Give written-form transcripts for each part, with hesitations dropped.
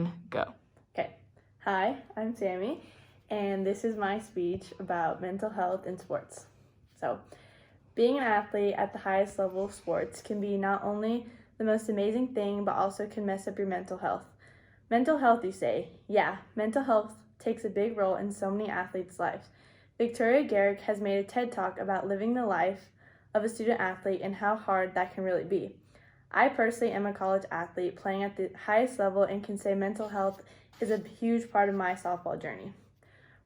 and go. Okay. Hi, I'm Sammy, and this is my speech about mental health in sports. So, being an athlete at the highest level of sports can be not only the most amazing thing, but also can mess up your mental health. Mental health, you say? Yeah, mental health takes a big role in so many athletes' lives. Victoria Garrick has made a TED Talk about living the life of a student athlete and how hard that can really be. I personally am a college athlete playing at the highest level and can say mental health is a huge part of my softball journey.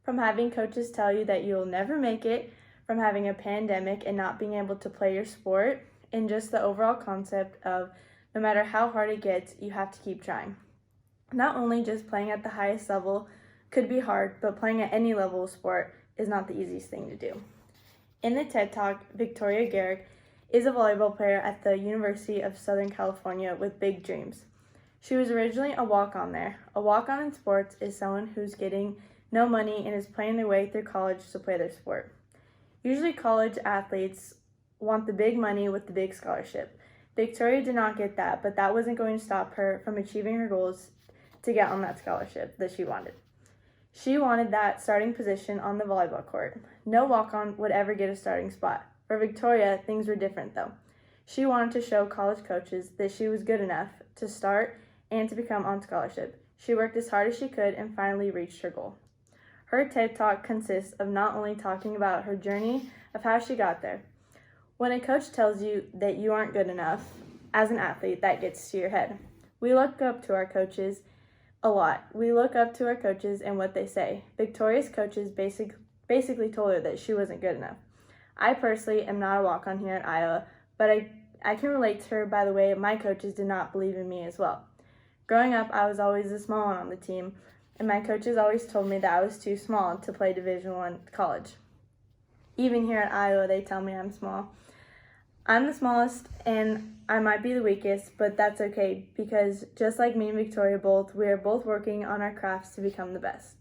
From having coaches tell you that you'll never make it, from having a pandemic and not being able to play your sport, and just the overall concept of no matter how hard it gets, you have to keep trying. Not only just playing at the highest level could be hard, but playing at any level of sport is not the easiest thing to do. In the TED Talk, Victoria Garrick is a volleyball player at the University of Southern California with big dreams. She was originally a walk-on there. A walk-on in sports is someone who's getting no money and is playing their way through college to play their sport. Usually college athletes want the big money with the big scholarship. Victoria did not get that, but that wasn't going to stop her from achieving her goals to get on that scholarship that she wanted. She wanted that starting position on the volleyball court. No walk-on would ever get a starting spot. For Victoria, things were different though. She wanted to show college coaches that she was good enough to start and to become on scholarship. She worked as hard as she could and finally reached her goal. Her TED Talk consists of not only talking about her journey of how she got there. When a coach tells you that you aren't good enough as an athlete, that gets to your head. We look up to our coaches a lot. We look up to our coaches and what they say. Victoria's coaches basically told her that she wasn't good enough. I personally am not a walk-on here at Iowa, but I can relate to her by the way my coaches did not believe in me as well. Growing up, I was always the small one on the team, and my coaches always told me that I was too small to play Division I college. Even here at Iowa, they tell me I'm small. I'm the smallest, and I might be the weakest, but that's okay, because just like me and Victoria we are both working on our crafts to become the best.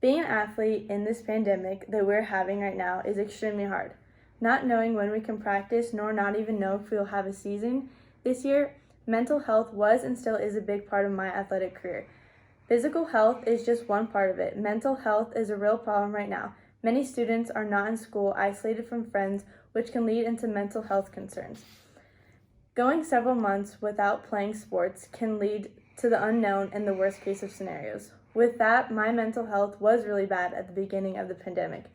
Being an athlete in this pandemic that we're having right now is extremely hard. Not knowing when we can practice, nor not even know if we'll have a season this year, mental health was and still is a big part of my athletic career. Physical health is just one part of it. Mental health is a real problem right now. Many students are not in school, isolated from friends, which can lead into mental health concerns. Going several months without playing sports can lead to the unknown and the worst case of scenarios. With that, my mental health was really bad at the beginning of the pandemic.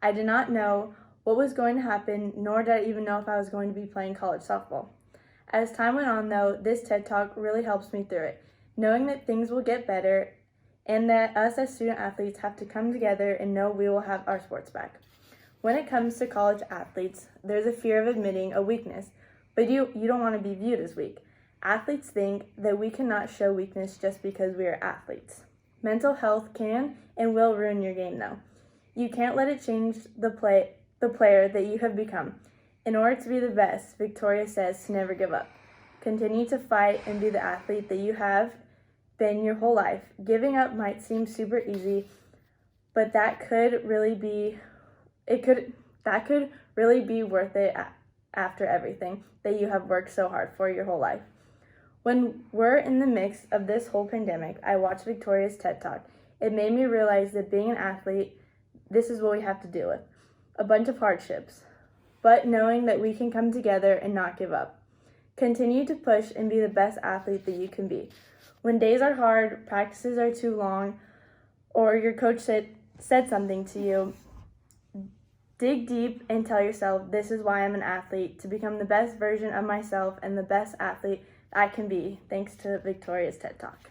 I did not know what was going to happen, nor did I even know if I was going to be playing college softball. As time went on though, this TED Talk really helps me through it, knowing that things will get better and that us as student athletes have to come together and know we will have our sports back. When it comes to college athletes, there's a fear of admitting a weakness, but you don't want to be viewed as weak. Athletes think that we cannot show weakness just because we are athletes. Mental health can and will ruin your game though. You can't let it change the player that you have become. In order to be the best, Victoria says to never give up. Continue to fight and be the athlete that you have been your whole life. Giving up might seem super easy, but that could really be worth it after everything that you have worked so hard for your whole life. When we're in the mix of this whole pandemic, I watched Victoria's TED Talk. It made me realize that being an athlete, this is what we have to deal with. A bunch of hardships, but knowing that we can come together and not give up. Continue to push and be the best athlete that you can be. When days are hard, practices are too long, or your coach said something to you, dig deep and tell yourself, this is why I'm an athlete, to become the best version of myself and the best athlete I can be, thanks to Victoria's TED Talk.